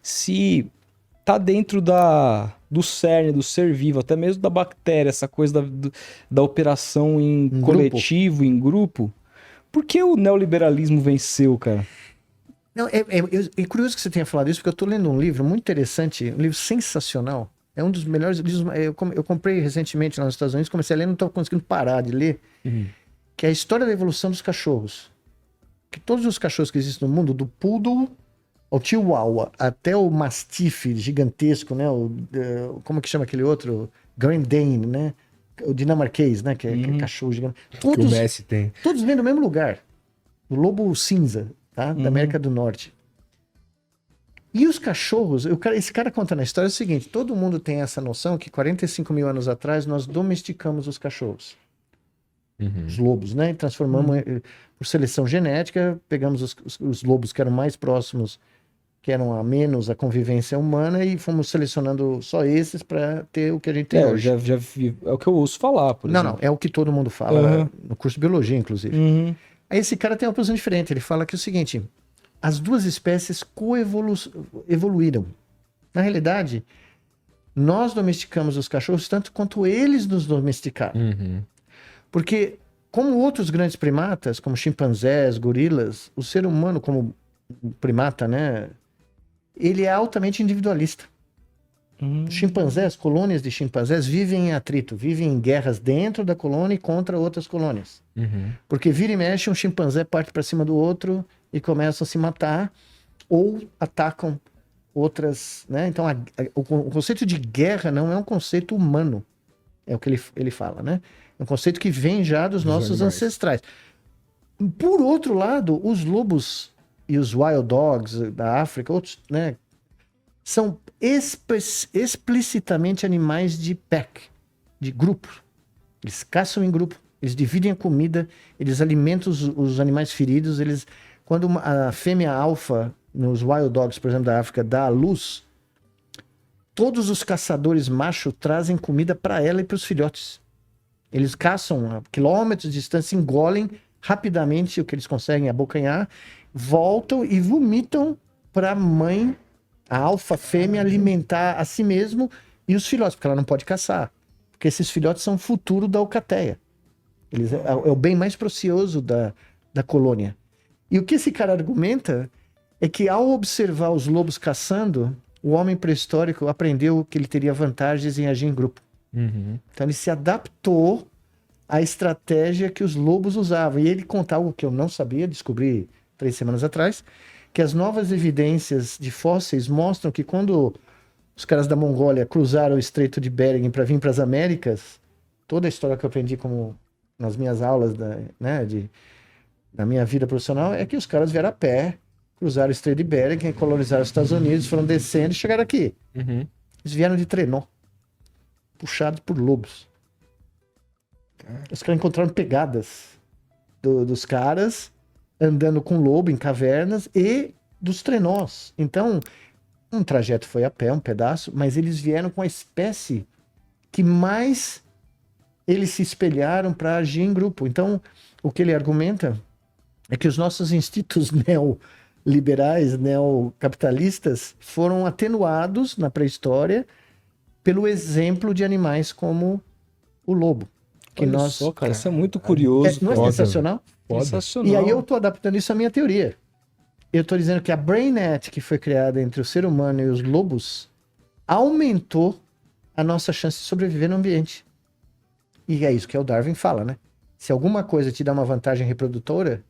se tá dentro do cerne, do ser vivo, até mesmo da bactéria, essa coisa da operação em coletivo, em grupo, por que o neoliberalismo venceu, cara? Não, é curioso que você tenha falado isso, porque eu estou lendo um livro muito interessante, um livro sensacional. É um dos melhores livros. Eu comprei recentemente lá nos Estados Unidos, comecei a ler, não estou conseguindo parar de ler, que é a história da evolução dos cachorros. Que todos os cachorros que existem no mundo, do poodle ao chihuahua, até o mastiff gigantesco, né? Como que chama aquele outro? Grand Dane, né? O dinamarquês, né? Que é cachorro gigante. Todos, que o Messi tem. Todos vêm do mesmo lugar. O lobo cinza, tá? Da América do Norte. E os cachorros, esse cara conta na história o seguinte: todo mundo tem essa noção que 45 mil anos atrás nós domesticamos os cachorros. Os lobos, né? E transformamos por seleção genética, pegamos os lobos que eram mais próximos, que eram a menos a convivência humana, e fomos selecionando só esses para ter o que a gente tem hoje. Já vi, é o que eu ouço falar, por exemplo. Não, é o que todo mundo fala, no curso de biologia, inclusive. Aí esse cara tem uma posição diferente, ele fala que é o seguinte: as duas espécies evoluíram. Na realidade, nós domesticamos os cachorros tanto quanto eles nos domesticaram. Porque, como outros grandes primatas, como chimpanzés, gorilas, o ser humano como primata, né, ele é altamente individualista. Chimpanzés, colônias de chimpanzés vivem em atrito, vivem em guerras dentro da colônia e contra outras colônias. Porque vira e mexe, um chimpanzé parte para cima do outro e começam a se matar ou atacam outras, né? Então, o conceito de guerra não é um conceito humano, é o que ele fala, né? É um conceito que vem já dos nossos ancestrais. Por outro lado, os lobos e os wild dogs da África, outros, né, são explicitamente animais de pack, de grupo. Eles caçam em grupo, eles dividem a comida, eles alimentam os animais feridos. Quando a fêmea alfa, nos wild dogs, por exemplo, da África, dá à luz, todos os caçadores machos trazem comida para ela e para os filhotes. Eles caçam a quilômetros de distância, engolem rapidamente o que eles conseguem abocanhar, voltam e vomitam para a mãe, a alfa fêmea, alimentar a si mesmo e os filhotes, porque ela não pode caçar. Porque esses filhotes são o futuro da alcateia. É o bem mais precioso da colônia. E o que esse cara argumenta é que, ao observar os lobos caçando, o homem pré-histórico aprendeu que ele teria vantagens em agir em grupo. Então ele se adaptou à estratégia que os lobos usavam. E ele conta algo que eu não sabia, descobri 3 semanas atrás, que as novas evidências de fósseis mostram que quando os caras da Mongólia cruzaram o Estreito de Bering para vir para as Américas, toda a história que eu aprendi nas minhas aulas na minha vida profissional é que os caras vieram a pé, cruzaram o Estreito de Bering, colonizaram os Estados Unidos, foram descendo e chegaram aqui. Eles vieram de trenó, puxados por lobos. Os caras encontraram pegadas dos caras andando com lobo em cavernas e dos trenós. Então, um trajeto foi a pé, um pedaço, mas eles vieram com a espécie que mais eles se espelharam para agir em grupo. Então, o que ele argumenta é que os nossos instintos neoliberais, neocapitalistas, foram atenuados na pré-história pelo exemplo de animais como o lobo. Olha só, cara, isso é muito curioso. Não é sensacional? Sensacional. E aí eu estou adaptando isso à minha teoria. Eu estou dizendo que a BrainNet, que foi criada entre o ser humano e os lobos, aumentou a nossa chance de sobreviver no ambiente. E é isso que o Darwin fala, né? Se alguma coisa te dá uma vantagem reprodutora,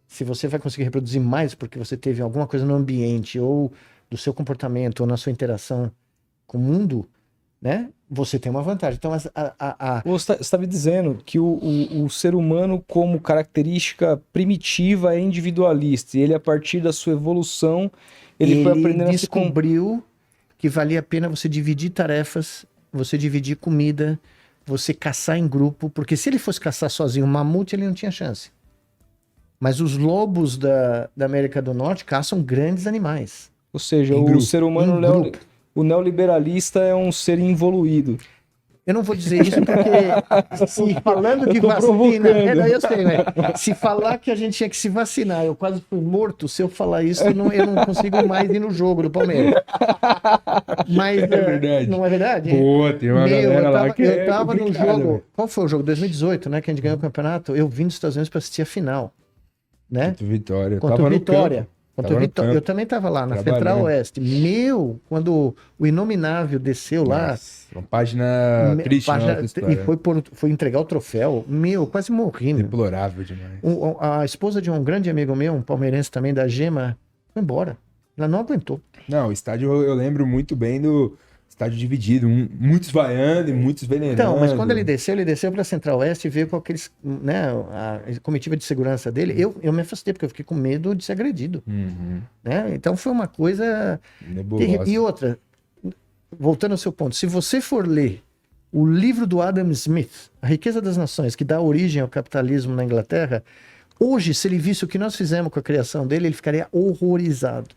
se você vai conseguir reproduzir mais porque você teve alguma coisa no ambiente, ou do seu comportamento, ou na sua interação com o mundo, né? Você tem uma vantagem. Então, Você está me dizendo que o ser humano, como característica primitiva, é individualista. E ele, a partir da sua evolução, ele foi aprendendo a se... descobriu que valia a pena você dividir tarefas, você dividir comida, você caçar em grupo, porque se ele fosse caçar sozinho um mamute, ele não tinha chance. Mas os lobos da América do Norte caçam grandes animais. Ou seja, o ser humano, o neoliberalista é um ser involuído. Eu não vou dizer isso porque se falando de vacina, eu sei, né? Se falar que a gente tinha que se vacinar, eu quase fui morto, se eu falar isso, eu não consigo mais ir no jogo do Palmeiras. Mas É verdade. não é verdade? Pô, tem uma galera lá que eu tava no jogo, velho. qual foi o jogo? 2018, né? Que a gente ganhou o campeonato. Eu vim dos Estados Unidos para assistir a final, né? Contra o Vitória. Contra o Vitória. Eu também estava lá, na Central Oeste. Quando o Inominável desceu lá... Uma página triste na nossa história. E foi entregar o troféu. Eu quase morri. Deplorável demais. A esposa de um grande amigo meu, um palmeirense também, da Gema, foi embora. Ela não aguentou. Não, o estádio eu lembro muito bem do estádio dividido. Muitos vaiando e muitos venenando. Então, mas quando ele desceu para a Central Oeste e veio com aqueles, né, a comitiva de segurança dele, eu me afastei, porque eu fiquei com medo de ser agredido. Né? Então foi uma coisa... nebulosa. E outra, voltando ao seu ponto, se você for ler o livro do Adam Smith, A Riqueza das Nações, que dá origem ao capitalismo na Inglaterra, hoje, se ele visse o que nós fizemos com a criação dele, ele ficaria horrorizado.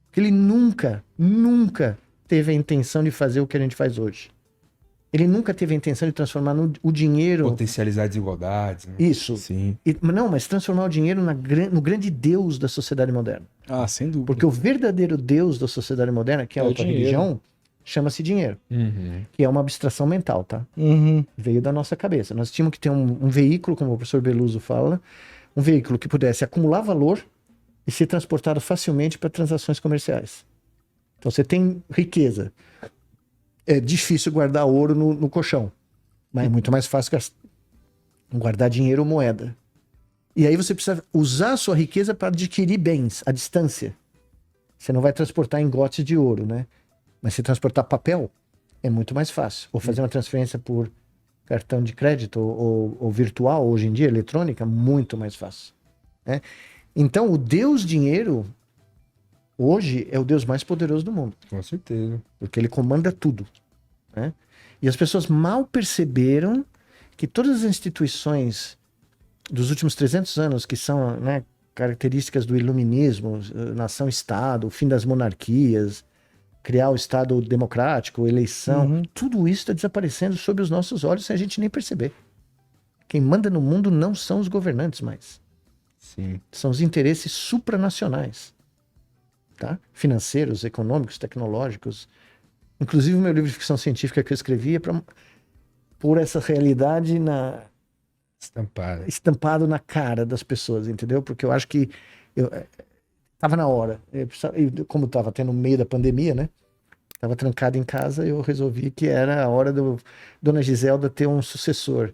Porque ele nunca teve a intenção de fazer o que a gente faz hoje. Ele nunca teve a intenção de transformar o dinheiro... Potencializar desigualdades. Né? Isso. Sim. Mas transformar o dinheiro no grande Deus da sociedade moderna. Ah, sem dúvida. Porque o verdadeiro Deus da sociedade moderna, que é a outra religião, chama-se dinheiro. Que é uma abstração mental, tá? Veio da nossa cabeça. Nós tínhamos que ter um veículo, como o professor Beluso fala, um veículo que pudesse acumular valor e ser transportado facilmente para transações comerciais. Então você tem riqueza. É difícil guardar ouro no colchão, mas é muito mais fácil guardar dinheiro ou moeda. E aí você precisa usar a sua riqueza para adquirir bens à distância. Você não vai transportar ingotes de ouro, né? Mas se transportar papel, é muito mais fácil. Ou fazer uma transferência por cartão de crédito ou virtual, hoje em dia, eletrônica, muito mais fácil. Né? Então, o Deus dinheiro, hoje, é o Deus mais poderoso do mundo. Com certeza. Porque ele comanda tudo. Né? E as pessoas mal perceberam que todas as instituições dos últimos 300 anos, que são, né, características do iluminismo, nação-estado, o fim das monarquias, criar o Estado democrático, eleição, tudo isso está desaparecendo sob os nossos olhos sem a gente nem perceber. Quem manda no mundo não são os governantes mais. Sim. São os interesses supranacionais. Tá? Financeiros, econômicos, tecnológicos. Inclusive o meu livro de ficção científica que eu escrevi é para pôr essa realidade estampado na cara das pessoas, entendeu? Porque eu acho que estava na hora. Como estava tendo no meio da pandemia, né? Estava trancado em casa, eu resolvi que era a hora do Dona Giselda ter um sucessor.